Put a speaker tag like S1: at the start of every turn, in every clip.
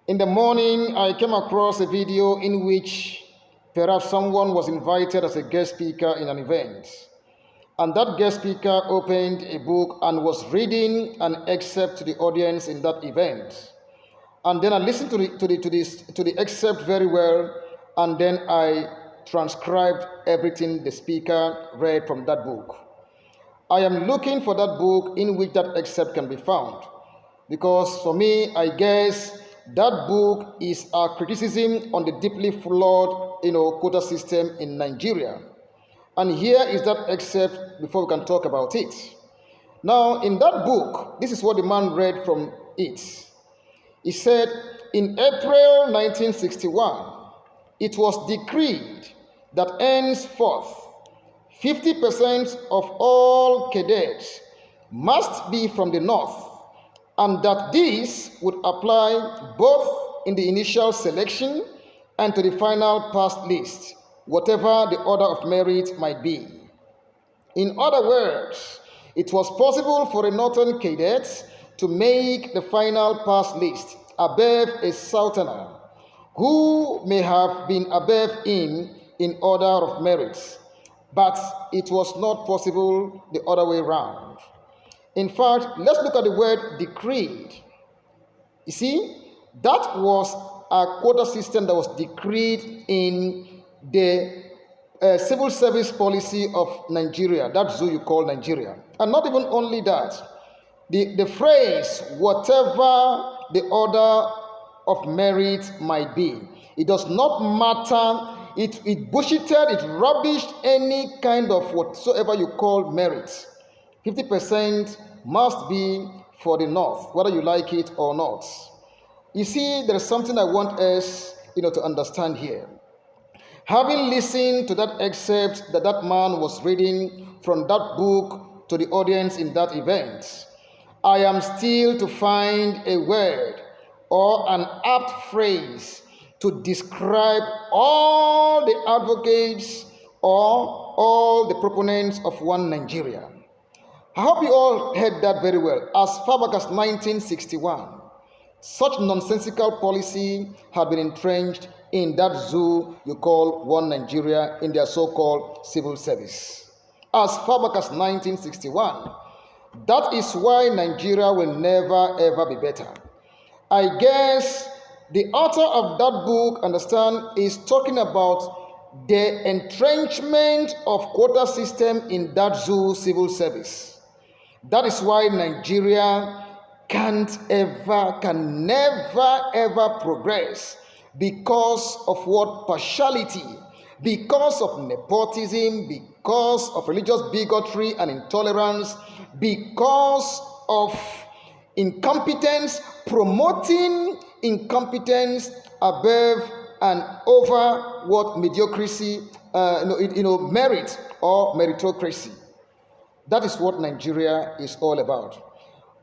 S1: In the morning, I came across a video in which perhaps someone was invited as a guest speaker in an event. And that guest speaker opened a book and was reading an excerpt to the audience in that event. And then I listened to the excerpt very well, and then I transcribed everything the speaker read from that book. I am looking for that book in which that excerpt can be found, because for me, I guess that book is a criticism on the deeply flawed, quota system in Nigeria. And here is that excerpt before we can talk about it. Now, in that book, this is what the man read from it. He said, in April 1961, it was decreed that henceforth 50% of all cadets must be from the north, and that this would apply both in the initial selection and to the final pass list, whatever the order of merit might be. In other words, it was possible for a northern cadet to make the final pass list above a southerner who may have been above him in order of merit, but it was not possible the other way around. In fact, let's look at the word decreed. You see, that was a quota system that was decreed in the civil service policy of Nigeria. That's who you call Nigeria. And not even only that, the phrase, whatever the order of merit might be, it does not matter. It bullshitted, it rubbished any kind of whatsoever you call merit. 50% must be for the north, whether you like it or not. You see, there is something I want us, to understand here. Having listened to that excerpt that man was reading from that book to the audience in that event, I am still to find a word or an apt phrase to describe all the advocates or all the proponents of one Nigeria. I hope you all heard that very well. As far back as 1961, such nonsensical policy had been entrenched in that zoo you call one Nigeria in their so-called civil service. As far back as 1961, that is why Nigeria will never ever be better. I guess the author of that book, understand, is talking about the entrenchment of quota system in that zoo civil service. That is why Nigeria can never ever progress, because of what? Partiality, because of nepotism, because of religious bigotry and intolerance, because of incompetence, promoting incompetence above and over what mediocrity, merit or meritocracy. That is what Nigeria is all about.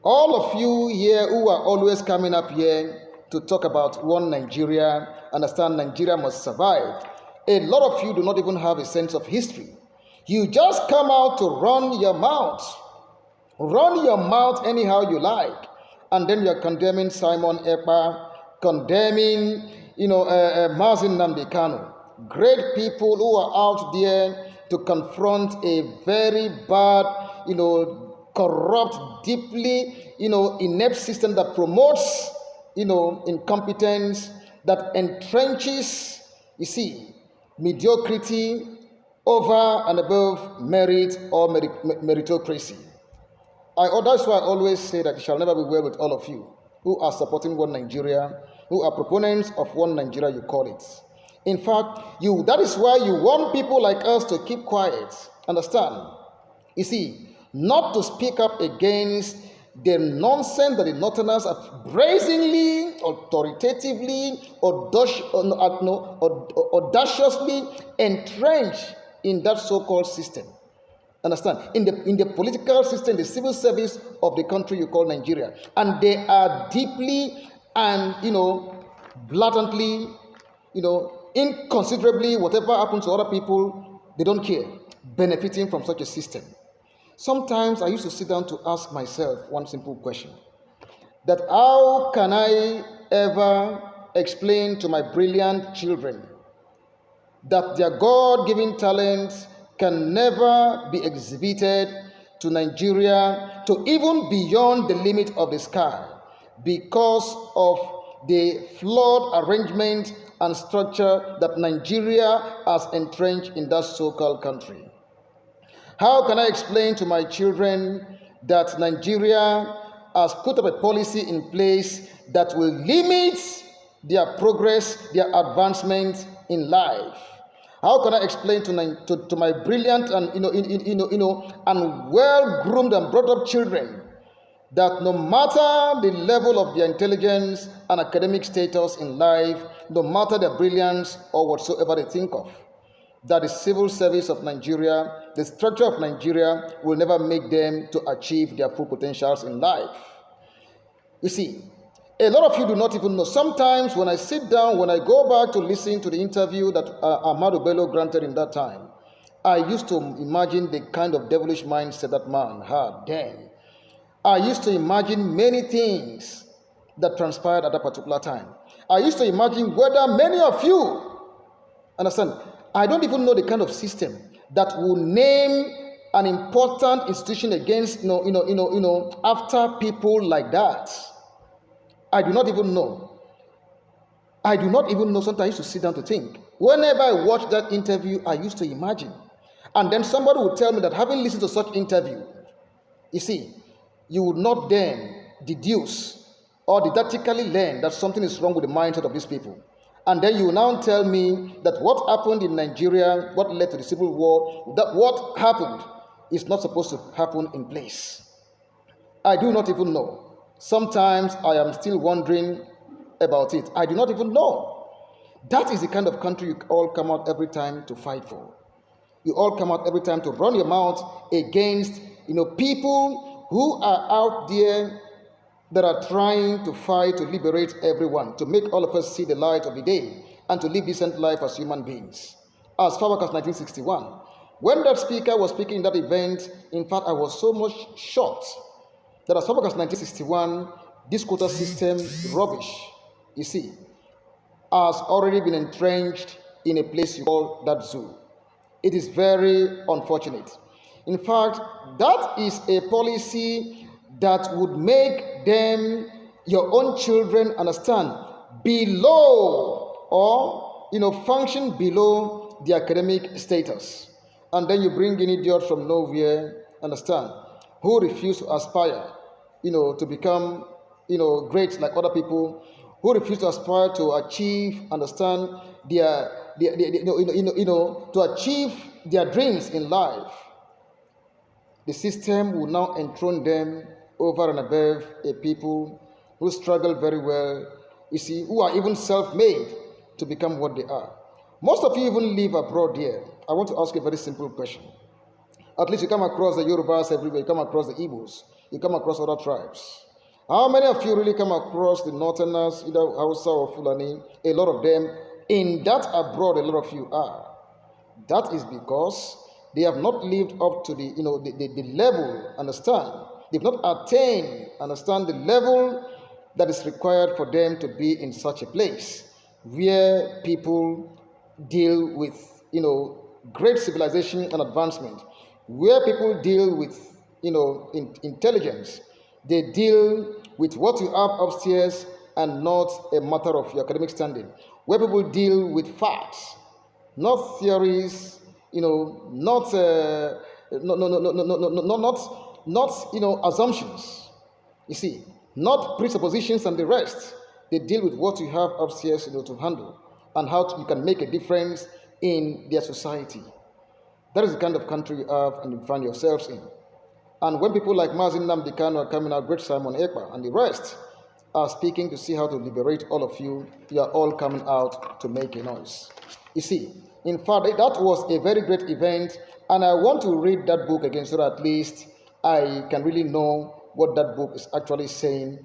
S1: All of you here who are always coming up here to talk about one Nigeria, understand Nigeria must survive. A lot of you do not even have a sense of history. You just come out to run your mouth anyhow you like, and then you are condemning Simon Ekpa, condemning, Mazin Nnamdi Kanu, great people who are out there to confront a very bad, corrupt, deeply, inept system that promotes, incompetence, that entrenches, mediocrity over and above merit or meritocracy. That's why I always say that it shall never be well with all of you who are supporting one Nigeria, who are proponents of one Nigeria, you call it. In fact, that is why you want people like us to keep quiet. Understand? Not to speak up against the nonsense that the Northerners have brazenly, authoritatively, audaciously entrenched in that so-called system. Understand? In the political system, the civil service of the country you call Nigeria. And they are deeply and, blatantly, inconsiderably, whatever happens to other people, they don't care, benefiting from such a system. Sometimes I used to sit down to ask myself one simple question, that how can I ever explain to my brilliant children that their God-given talents can never be exhibited to Nigeria to even beyond the limit of the sky because of the flawed arrangement and structure that Nigeria has entrenched in that so-called country. How can I explain to my children that Nigeria has put up a policy in place that will limit their progress, their advancement in life? How can I explain to my brilliant and and well-groomed and brought-up children that no matter the level of their intelligence and academic status in life, no matter their brilliance or whatsoever they think of, that the civil service of Nigeria, the structure of Nigeria, will never make them to achieve their full potentials in life? You see, a lot of you do not even know. Sometimes when I sit down, when I go back to listen to the interview that Ahmadu Bello granted in that time, I used to imagine the kind of devilish mindset that man had then. I used to imagine many things that transpired at that particular time. I used to imagine whether many of you understand. I don't even know the kind of system that will name an important institution against after people like that. I do not even know. I do not even know. Sometimes I used to sit down to think. Whenever I watch that interview, I used to imagine. And then somebody would tell me that having listened to such interview, you see, you would not then deduce or didactically learn that something is wrong with the mindset of these people. And then you now tell me that what happened in Nigeria, what led to the civil war, that what happened is not supposed to happen in place. I do not even know. Sometimes I am still wondering about it. I do not even know. That is the kind of country you all come out every time to fight for. You all come out every time to run your mouth against people who are out there that are trying to fight to liberate everyone, to make all of us see the light of the day and to live decent life as human beings. As far back as 1961, when that speaker was speaking in that event, in fact, I was so much shocked that as far back as 1961, this quota system rubbish, you see, has already been entrenched in a place you call that zoo. It is very unfortunate. In fact, that is a policy that would make them, your own children, understand, below or function below the academic status. And then you bring in idiots from nowhere, understand, who refuse to aspire to become great like other people, who refuse to aspire to achieve, understand, their to achieve their dreams in life. The system will now enthrone them over and above a people who struggle very well, you see, who are even self-made to become what they are. Most of you even live abroad here. I want to ask you a very simple question. At least you come across the Yorubas everywhere, you come across the Igbos, you come across other tribes. How many of you really come across the Northerners, either Hausa or Fulani? A lot of them. In that abroad, a lot of you are. That is because they have not lived up to the level, understand? They've not attained, understand, the level that is required for them to be in such a place where people deal with, great civilization and advancement, where people deal with, intelligence. They deal with what you have upstairs and not a matter of your academic standing, where people deal with facts, not theories, not assumptions. You see, not presuppositions and the rest. They deal with what you have upstairs, to handle and how you can make a difference in their society. That is the kind of country you have and you find yourselves in. And when people like Mazin Nnamdi Kanu are coming out, great Simon Ekpa and the rest are speaking to see how to liberate all of you, you are all coming out to make a noise. You see, in fact, that was a very great event, and I want to read that book again so that at least I can really know what that book is actually saying,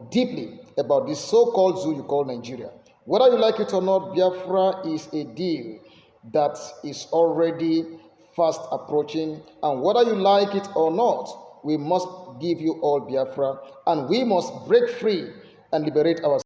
S1: deeply about this so-called zoo you call Nigeria. Whether you like it or not, Biafra is a deal that is already fast approaching, and whether you like it or not, we must give you all Biafra, and we must break free and liberate ourselves.